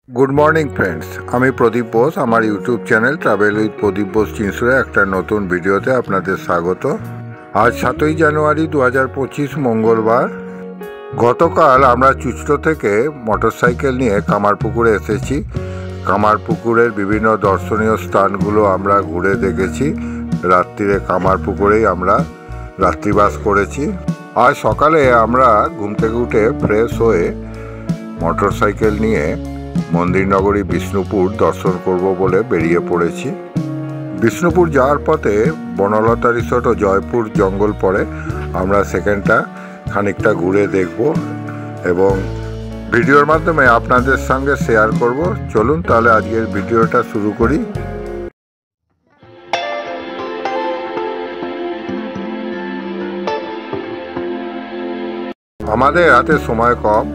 Good morning friends, আমি প্রদীপ বোস। আমার YouTube channel travel with প্রদীপ বোস চিনসুরে একটা নতুন ভিডিওতে আপনাদের স্বাগত। আজ 7ই জানুয়ারি 2025 মঙ্গলবার। গতকাল আমরা চুচড়ো থেকে মোটরসাইকেল নিয়ে কামারপুকুরে এসেছি। কামারপুকুরের বিভিন্ন দর্শনীয় স্থানগুলো আমরা ঘুরে দেখেছি। রাত্রিরে কামারপুকুরেই আমরা রাত্রিবাস করেছি। আজ সকালে আমরা ঘুম থেকে উঠে ফ্রেশ হয়ে মোটরসাইকেল নিয়ে মন্দিরনগরী বিষ্ণুপুর দর্শন করব বলে বেরিয়ে পড়েছি। বিষ্ণুপুর যাওয়ার পথে বনলতা রিসোর্ট ও জয়পুর জঙ্গল পড়ে। আমরা সেখানটা খানিকটা ঘুরে দেখব এবং ভিডিওর মাধ্যমে আপনাদের সঙ্গে শেয়ার করব। চলুন তাহলে আজকের ভিডিওটা শুরু করি। আমাদের হাতে সময় কম,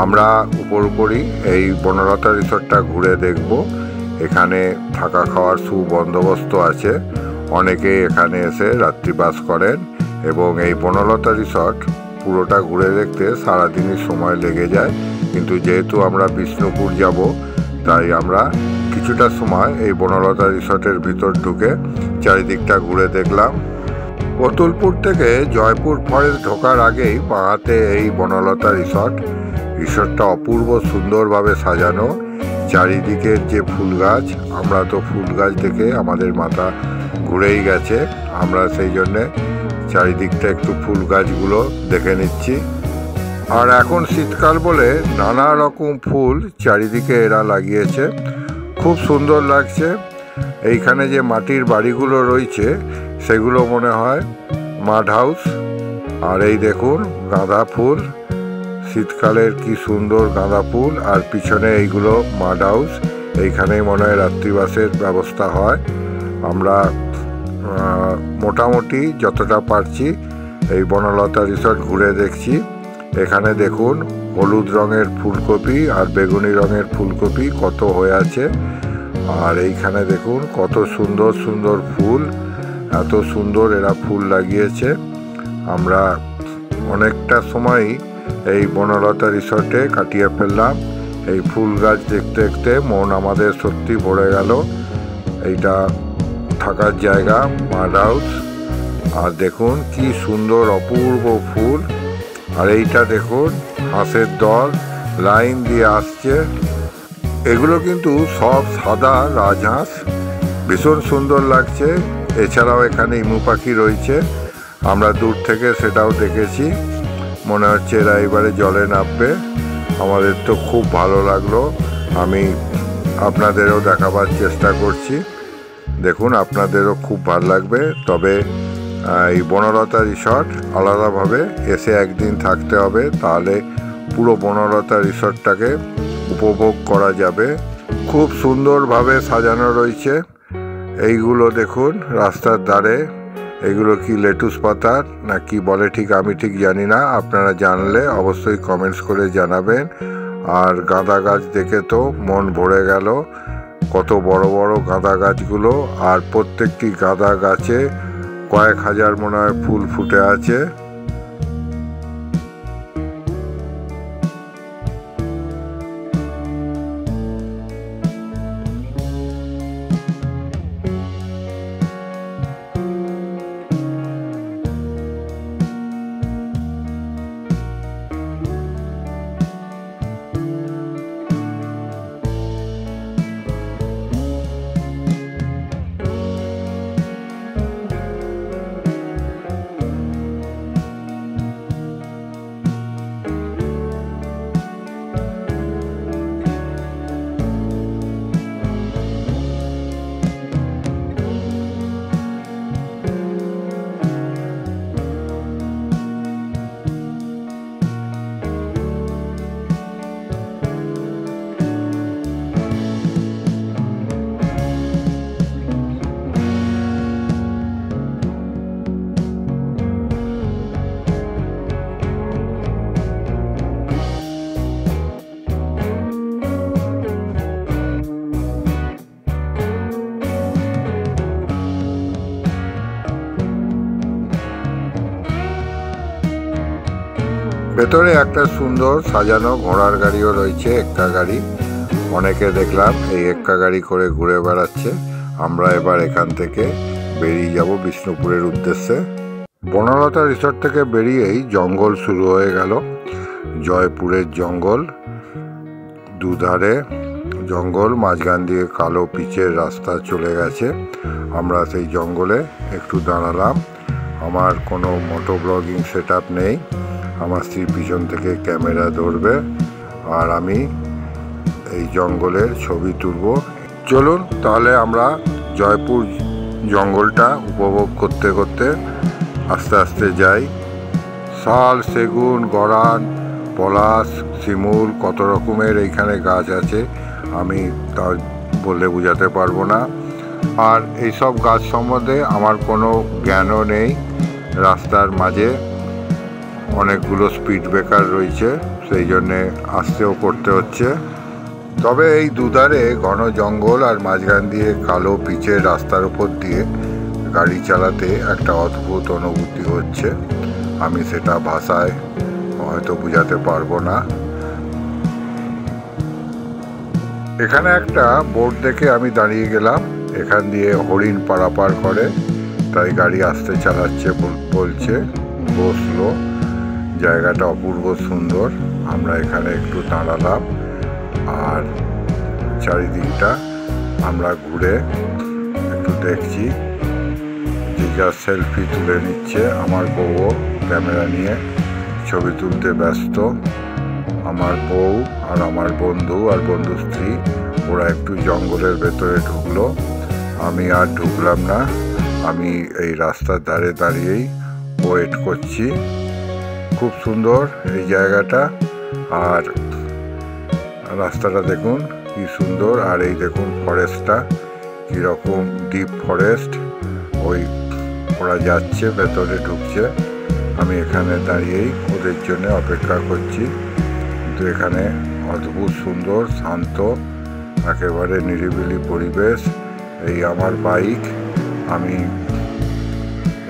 আমরা উপরই এই বনলতা রিসোর্টটা ঘুরে দেখব। এখানে থাকা খাওয়ার সুবন্দোবস্ত আছে। অনেকে এখানে এসে রাত্রিবাস করেন এবং এই বনলতা রিসোর্ট পুরোটা ঘুরে দেখতে সারাদিনই সময় লেগে যায়। কিন্তু যেহেতু আমরা বিষ্ণুপুর যাব, তাই আমরা কিছুটা সময় এই বনলতা রিসোর্টের ভিতর ঢুকে চারিদিকটা ঘুরে দেখলাম। কতুলপুর থেকে জয়পুর ফরেস্ট ঢোকার আগেই বাঁহাতে এই বনলতা রিসোর্টটা অপূর্ব সুন্দরভাবে সাজানো। চারিদিকের যে ফুল গাছ, আমরা তো ফুল গাছ দেখে আমাদের মাথা ঘুরেই গেছে। আমরা সেই জন্যে চারিদিকটা একটু ফুল গাছগুলো দেখে নিচ্ছি। আর এখন শীতকাল বলে নানা রকম ফুল চারিদিকে এরা লাগিয়েছে, খুব সুন্দর লাগছে। এইখানে যে মাটির বাড়িগুলো রয়েছে সেগুলো মনে হয় মাড হাউস। আর এই দেখুন গাঁদা ফুল, শীতকালের কি সুন্দর গাঁদা ফুল। আর পিছনে এইগুলো মাড হাউস, এইখানেই মনে হয় রাত্রিবাসের ব্যবস্থা হয়। আমরা মোটামুটি যতটা পারছি এই বনলতা রিসোর্ট ঘুরে দেখছি। এখানে দেখুন হলুদ রঙের ফুলকপি আর বেগুনি রঙের ফুলকপি কত হয়ে আছে। আর এইখানে দেখুন কত সুন্দর সুন্দর ফুল, এত সুন্দর এরা ফুল লাগিয়েছে। আমরা অনেকটা সময়ই এই বনলতা রিসোর্টে কাটিয়ে ফেললাম। এই ফুল গাছ দেখতে দেখতে মন আমাদের সত্যি ভরে গেল। এইটা থাকার জায়গা মাড হাউস। আর দেখুন কি সুন্দর অপূর্ব ফুল। আর এইটা দেখুন হাঁসের দল লাইন দিয়ে আসছে। এগুলো কিন্তু সব সাদা রাজহাঁস, ভীষণ সুন্দর লাগছে। এছাড়াও এখানে ইমু পাখি রয়েছে, আমরা দূর থেকে সেটাও দেখেছি। মনে হচ্ছে এরা এবারে জলে নামবে। আমাদের তো খুব ভালো লাগলো। আমি আপনাদেরও দেখাবার চেষ্টা করছি, দেখুন আপনাদেরও খুব ভালো লাগবে। তবে এই বনলতা রিসোর্ট আলাদাভাবে এসে একদিন থাকতে হবে, তাহলে পুরো বনলতা রিসোর্টটাকে উপভোগ করা যাবে। খুব সুন্দরভাবে সাজানো রয়েছে। এইগুলো দেখুন রাস্তার ধারে, এগুলো কি লেটুস পাতার না কি বলে আমি ঠিক জানি না। আপনারা জানলে অবশ্যই কমেন্টস করে জানাবেন। আর গাঁদা গাছ দেখে তো মন ভরে গেল, কত বড় বড় গাঁদা গাছগুলো। আর প্রত্যেকটি গাঁদা গাছে কয়েক হাজার মনে হয় ফুল ফুটে আছে। ভেতরে একটা সুন্দর সাজানো ঘোড়ার গাড়িও রয়েছে, এক্কা গাড়ি। অনেকে দেখলাম এই এক্কা গাড়ি করে ঘুরে বেড়াচ্ছে। আমরা এবার এখান থেকে বেরিয়ে যাব বিষ্ণুপুরের উদ্দেশ্যে। বনলতা রিসর্ট থেকে বেরিয়েই জঙ্গল শুরু হয়ে গেল, জয়পুরের জঙ্গল। দুধারে জঙ্গল, মাঝখান দিয়ে কালো পিচের রাস্তা চলে গেছে। আমরা সেই জঙ্গলে একটু দাঁড়ালাম। আমার কোনো মোটো ব্লগিং সেট আপ নেই, আমার স্ত্রী পিছন থেকে ক্যামেরা ধরবে আর আমি এই জঙ্গলের ছবি তুলব। চলুন তাহলে আমরা জয়পুর জঙ্গলটা উপভোগ করতে করতে আস্তে আস্তে যাই। শাল, সেগুন, গরান, পলাশ, শিমুল, কত রকমের এইখানে গাছ আছে, আমি তা বলে বোঝাতে পারবো না। আর এইসব গাছ সম্বন্ধে আমার কোনো জ্ঞানও নেই। রাস্তার মাঝে অনেকগুলো স্পিড ব্রেকার রয়েছে, সেই জন্যে আস্তেও করতে হচ্ছে। তবে এই দুধারে ঘন জঙ্গল আর মাঝখান দিয়ে কালো পিচের রাস্তার উপর দিয়ে গাড়ি চালাতে একটা অদ্ভুত অনুভূতি হচ্ছে, আমি সেটা ভাষায় হয়তো বোঝাতে পারবো না। এখানে একটা বোর্ড দেখে আমি দাঁড়িয়ে গেলাম, এখান দিয়ে হরিণ পারাপার করে, তাই গাড়ি আস্তে চালাচ্ছে বলছে, বসলো। জায়গাটা অপূর্ব সুন্দর। আমরা এখানে একটু দাঁড়ালাম আর চারিদিকটা আমরা ঘুরে একটু দেখছি। যে যা সেলফি তুলে নিচ্ছে, আমার বউও ক্যামেরা নিয়ে ছবি তুলতে ব্যস্ত। আমার বউ আর আমার বন্ধু আর বন্ধু স্ত্রী ওরা একটু জঙ্গলের ভেতরে ঢুকলো, আমি আর ঢুকলাম না। আমি এই রাস্তার ধারে দাঁড়িয়েই ওয়েট করছি। খুব সুন্দর এই জায়গাটা, আর রাস্তাটা দেখুন কি সুন্দর। আর এই দেখুন ফরেস্টটা কীরকম ডিপ ফরেস্ট, ওই ওরা যাচ্ছে ভেতরে ঢুকছে, আমি এখানে দাঁড়িয়েই ওদের জন্য অপেক্ষা করছি। কিন্তু এখানে অদ্ভুত সুন্দর, শান্ত, একেবারে নিরিবিলি পরিবেশ। এই আমার বাইক, আমি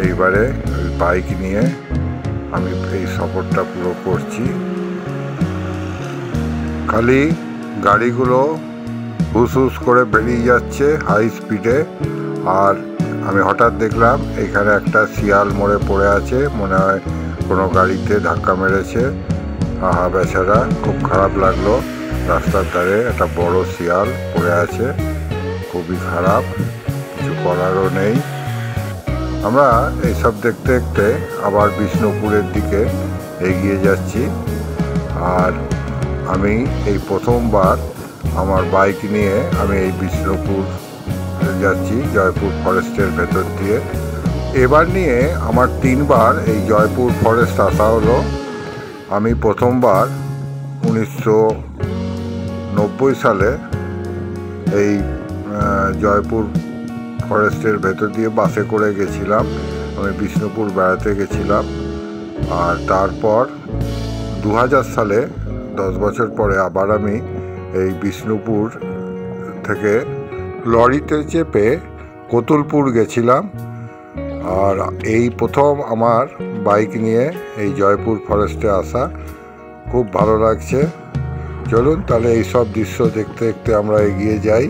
এইবারে ওই বাইক নিয়ে আমি এই সফরটা পুরো করছি। খালি গাড়িগুলো হুস হুস করে বেরিয়ে যাচ্ছে হাই স্পিডে, আর আমি হঠাৎ দেখলাম এখানে একটা শিয়াল মরে পড়ে আছে, মনে হয় কোনো গাড়িতে ধাক্কা মেরেছে। আহা বেচারা, খুব খারাপ লাগলো। রাস্তার ধারে একটা বড় শিয়াল পড়ে আছে, খুবই খারাপ, কিছু করারও নেই। আমরা এইসব দেখতে দেখতে আবার বিষ্ণুপুরের দিকে এগিয়ে যাচ্ছি। আর আমি এই প্রথমবার আমার বাইক নিয়ে আমি এই বিষ্ণুপুর যাচ্ছি, জয়পুর ফরেস্টের ভেতর দিয়ে। এবার নিয়ে আমার 3 বার এই জয়পুর ফরেস্ট আসা হলো। আমি প্রথমবার 1990 সালে এই জয়পুর ফরেস্টের ভেতর দিয়ে বাসে করে গেছিলাম, আমি বিষ্ণুপুর বেড়াতে গেছিলাম। আর তারপর 2000 সালে 10 বছর পরে আবার আমি এই বিষ্ণুপুর থেকে লরিতে চেপে কতুলপুর গেছিলাম। আর এই প্রথম আমার বাইক নিয়ে এই জয়পুর ফরেস্টে আসা, খুব ভালো লাগছে। চলুন তাহলে এই সব দৃশ্য দেখতে দেখতে আমরা এগিয়ে যাই।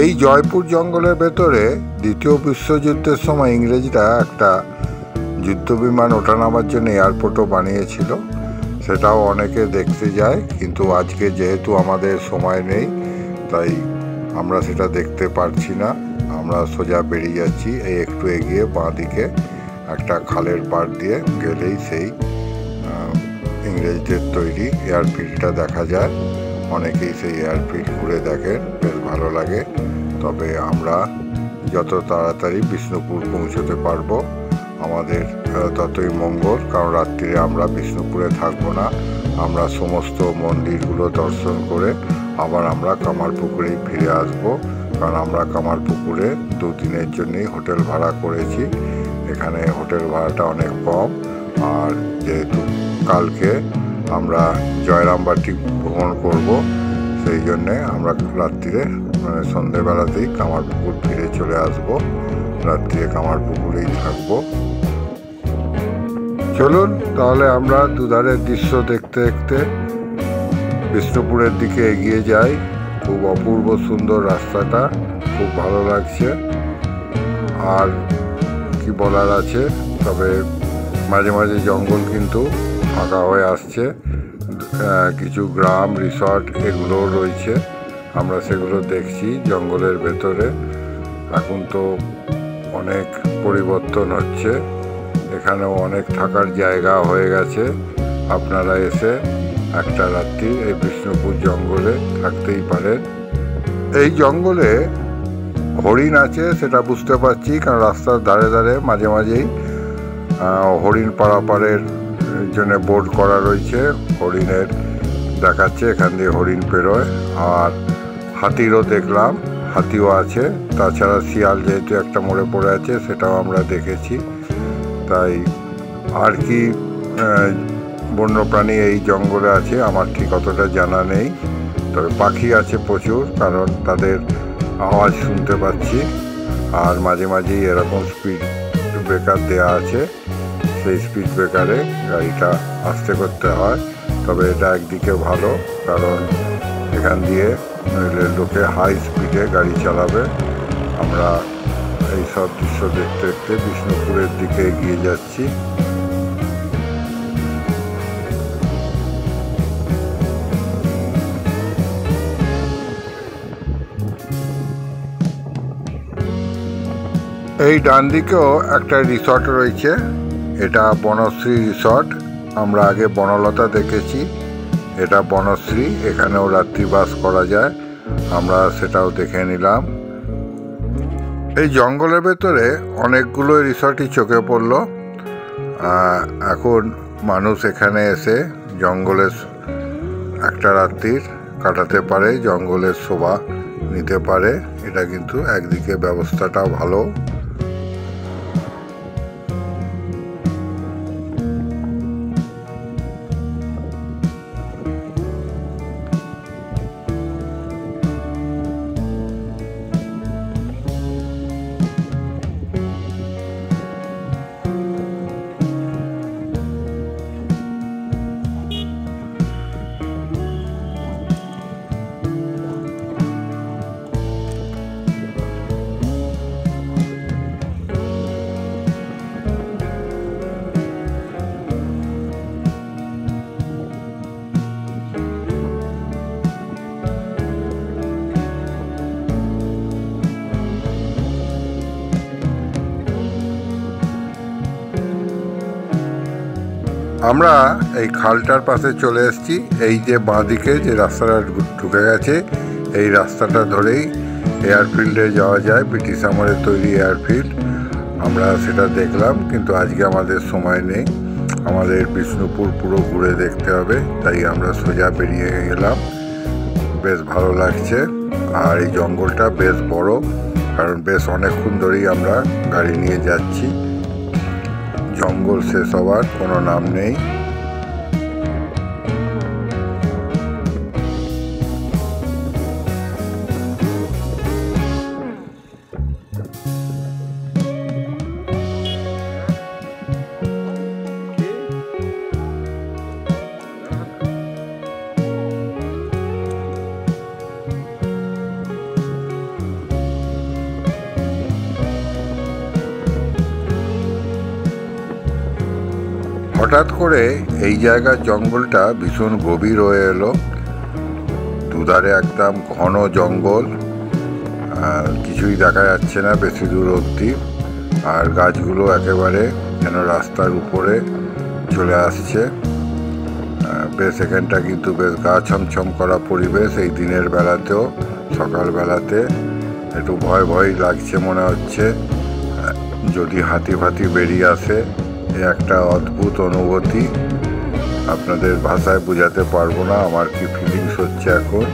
এই জয়পুর জঙ্গলের ভেতরে দ্বিতীয় বিশ্বযুদ্ধের সময় ইংরেজরা একটা যুদ্ধবিমান ওঠানামার জন্য এয়ারপোর্টও বানিয়েছিল, সেটাও অনেকে দেখতে যায়। কিন্তু আজকে যেহেতু আমাদের সময় নেই, তাই আমরা সেটা দেখতে পারছি না। আমরা সোজা বেরিয়ে যাচ্ছি। এই একটু এগিয়ে বাঁ দিকে একটা খালের পাড় দিয়ে গেলেই সেই ইংরেজদের তৈরি এয়ারফিল্ডটা দেখা যায়। অনেকেই সেই এয়ারফিল্ড ঘুরে দেখেন, বেশ ভালো লাগে। তবে আমরা যত তাড়াতাড়ি বিষ্ণুপুর পৌঁছতে পারবো আমাদের ততই মঙ্গল, কারণ রাত্রিরে আমরা বিষ্ণুপুরে থাকবো না। আমরা সমস্ত মন্দিরগুলো দর্শন করে আবার আমরা কামারপুকুরেই ফিরে আসবো, কারণ আমরা কামারপুকুরে 2 দিনের জন্যই হোটেল ভাড়া করেছি। এখানে হোটেল ভাড়াটা অনেক কম। আর যেহেতু কালকে আমরা জয়রামবাটি ভ্রমণ করব, সেই জন্যে আমরা রাত্রিরে মানে সন্ধেবেলাতেই কামারপুকুর ফিরে চলে আসব, রাত্রিরে কামারপুকুরেই থাকবো। চলুন তাহলে আমরা দুধারের দৃশ্য দেখতে দেখতে বিষ্ণুপুরের দিকে এগিয়ে যাই। খুব অপূর্ব সুন্দর রাস্তাটা, খুব ভালো লাগছে। আর কি বলার আছে, তবে মাঝে মাঝে জঙ্গল কিন্তু ফাঁকা হয়ে আসছে। কিছু গ্রাম, রিসর্ট এগুলোও রয়েছে, আমরা সেগুলো দেখছি জঙ্গলের ভেতরে। এখন তো অনেক পরিবর্তন হচ্ছে, এখানেও অনেক থাকার জায়গা হয়ে গেছে। আপনারা এসে একটা রাত্রি এই বিষ্ণুপুর জঙ্গলে থাকতেই পারেন। এই জঙ্গলে হরিণ আছে সেটা বুঝতে পারছি, কারণ রাস্তার ধারে ধারে মাঝে মাঝেই হরিণ পারাপারের জন্য বোর্ড করা রয়েছে। হরিণের দেখাচ্ছে, এখান দিয়ে হরিণ পেরোয়। আর হাতিরও দেখলাম, হাতিও আছে। তাছাড়া শিয়াল যেহেতু একটা মোড়ে পড়ে আছে সেটাও আমরা দেখেছি। তাই আর কি বন্যপ্রাণী এই জঙ্গলে আছে আমার ঠিক অতটা জানা নেই, তবে পাখি আছে প্রচুর, কারণ তাদের আওয়াজ শুনতে পাচ্ছি। আর মাঝে মাঝেই এরকম স্পিড ব্রেকার দেওয়া আছে, সেই স্পিড ব্রেকারে গাড়িটা আস্তে করতে হয়। তবে এটা একদিকে ভালো, কারণ এখান দিয়ে নইলে লোকে হাই স্পিডে গাড়ি চালাবে। আমরা এই সব দৃশ্য দেখতে দেখতে বিষ্ণুপুরের দিকে এগিয়ে যাচ্ছি। এই ডান দিকেও একটা রিসর্ট রয়েছে, এটা বনশ্রী রিসর্ট। আমরা আগে বনলতা দেখেছি, এটা বনশ্রী, এখানেও রাত্রিবাস করা যায়, আমরা সেটাও দেখে নিলাম। এই জঙ্গলের ভেতরে অনেকগুলো রিসর্টই চোখে পড়ল। এখন মানুষ এখানে এসে জঙ্গলে একটা রাত্রির কাটাতে পারে, জঙ্গলের শোভা নিতে পারে। এটা কিন্তু একদিকে ব্যবস্থাটা ভালো। আমরা এই খালটার পাশে চলে এসেছি। এই যে বাঁদিকে যে রাস্তাটা ঢুকে গেছে, এই রাস্তাটা ধরেই এয়ারফিল্ডে যাওয়া যায়, ব্রিটিশ আমলের তৈরি এয়ারফিল্ড। আমরা সেটা দেখলাম, কিন্তু আজকে আমাদের সময় নেই, আমাদের বিষ্ণুপুর পুরো ঘুরে দেখতে হবে। তাই আমরা সোজা বেরিয়ে গেলাম। বেশ ভালো লাগছে। আর এই জঙ্গলটা বেশ বড়, কারণ বেশ অনেকক্ষণ ধরেই আমরা গাড়ি নিয়ে যাচ্ছি। জঙ্গল শেষ হওয়ার কোনো নাম নেই। হঠাৎ করে এই জায়গার জঙ্গলটা ভীষণ গভীর হয়ে এলো। দুধারে একদম ঘন জঙ্গল, কিছুই দেখা যাচ্ছে না বেশি দূর অবধি। আর গাছগুলো একেবারে যেন রাস্তার উপরে চলে আসছে। বেশ এখানটা কিন্তু বেশ গা ছমছম করা পরিবেশ। এই দিনের বেলাতেও, সকালবেলাতে একটু ভয় ভয় লাগছে মনে হচ্ছে, যদি হাতি ফাতি বেরিয়ে আসে। একটা অদ্ভুত অনুভূতি, আপনাদের ভাষায় বোঝাতে পারবো না আমার কি ফিলিংস হচ্ছে এখন।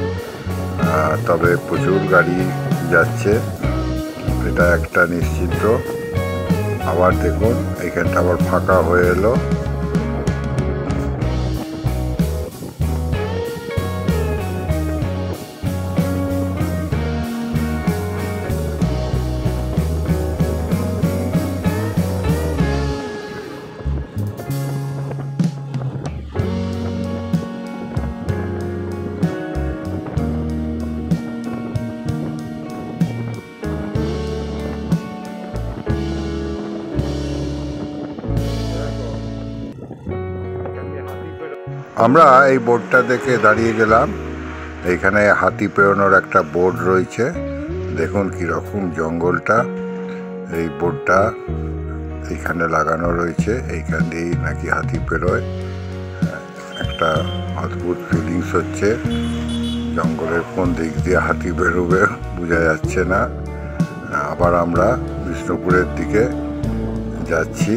তবে প্রচুর গাড়ি যাচ্ছে, এটা একটা নিশ্চিত। আবার দেখুন এইখানটা আবার ফাঁকা হয়ে এলো। আমরা এই বোর্ডটা দেখে দাঁড়িয়ে গেলাম। এইখানে হাতি পেরোনোর একটা বোর্ড রয়েছে। দেখুন কীরকম জঙ্গলটা। এই বোর্ডটা এইখানে লাগানো রয়েছে। এইখান দিয়েই নাকি হাতি পেরোয়। একটা অদ্ভুত ফিলিংস হচ্ছে। জঙ্গলের কোন দিক দিয়ে হাতি বেরোবে বোঝা যাচ্ছে না। আবার আমরা বিষ্ণুপুরের দিকে যাচ্ছি।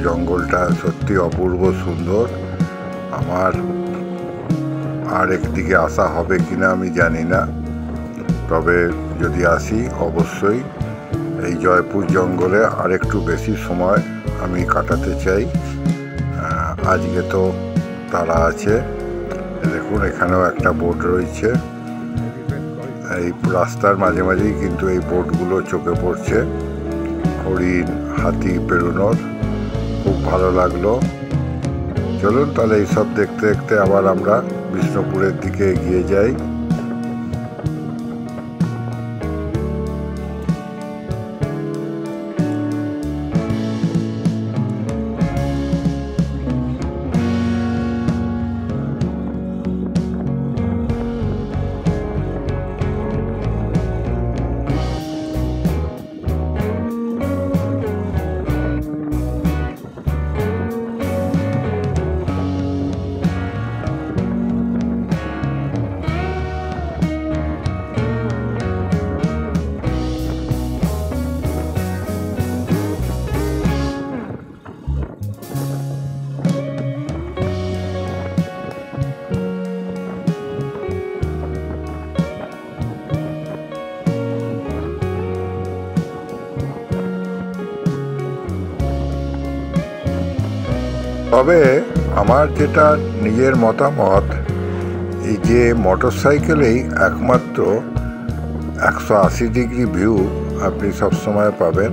জঙ্গলটা সত্যি অপূর্ব সুন্দর। আমার আর একদিকে আসা হবে কিনা আমি জানি না, তবে যদি আসি অবশ্যই এই জয়পুর জঙ্গলে আর একটু বেশি সময় আমি কাটাতে চাই। আজকে তো তারা আছে। দেখুন এখানেও একটা বোর্ড রয়েছে। এই রাস্তার মাঝে মাঝেই কিন্তু এই বোর্ডগুলো চোখে পড়ছে। হরিণ, হাতি পেরোনোর খুব ভালো লাগলো। চলুন তাহলে এইসব দেখতে দেখতে আবার আমরা বিষ্ণুপুরের দিকে এগিয়ে যাই। তবে আমার যেটা নিজের মতামত, এই যে মোটরসাইকেলেই একমাত্র 180 ডিগ্রি ভিউ আপনি সবসময় পাবেন,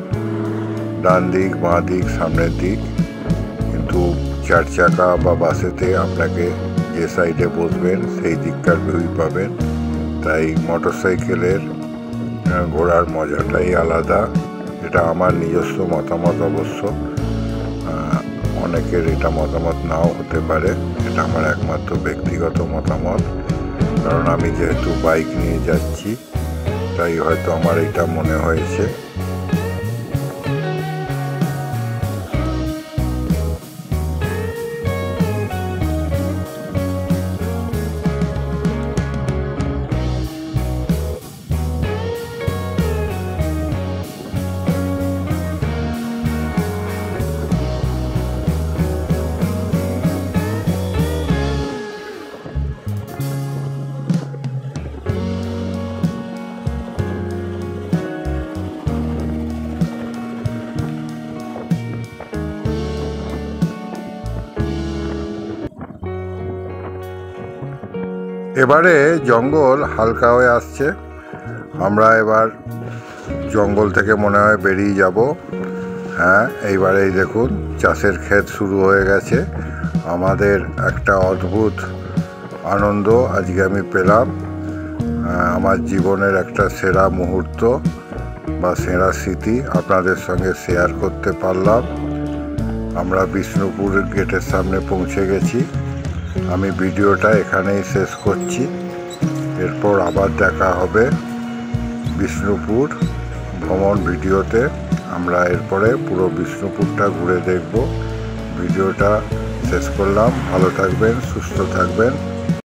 ডান দিক, বাঁ দিক, সামনের দিক। কিন্তু 4 চাকা বা বাসেতে আপনাকে যে সাইডে বসবেন সেই দিককার ভিউই পাবেন। তাই মোটরসাইকেলের ঘোরার মজাটাই আলাদা। এটা আমার নিজস্ব মতামত অবশ্য। অনেকের এটা মতামত নাও হতে পারে। এটা আমার একমাত্র ব্যক্তিগত মতামত, কারণ আমি যেহেতু বাইক নিয়ে যাচ্ছি তাই হয়তো আমার এটা মনে হয়েছে। এবারে জঙ্গল হালকা হয়ে আসছে। আমরা এবার জঙ্গল থেকে মনে হয় বেরিয়ে যাব। হ্যাঁ, এইবারেই দেখুন চাষের ক্ষেত শুরু হয়ে গেছে। আমাদের একটা অদ্ভুত আনন্দ আজকে আমি পেলাম। আমার জীবনের একটা সেরা মুহূর্ত বা সেরা স্মৃতি আপনাদের সঙ্গে শেয়ার করতে পারলাম। আমরা বিষ্ণুপুর গেটের সামনে পৌঁছে গেছি। আমি ভিডিওটা এখানেই শেষ করছি। এরপর আবার দেখা হবে বিষ্ণুপুর ভ্রমণ ভিডিওতে। আমরা এরপরে পুরো বিষ্ণুপুরটা ঘুরে দেখব। ভিডিওটা শেষ করলাম। ভালো থাকবেন, সুস্থ থাকবেন।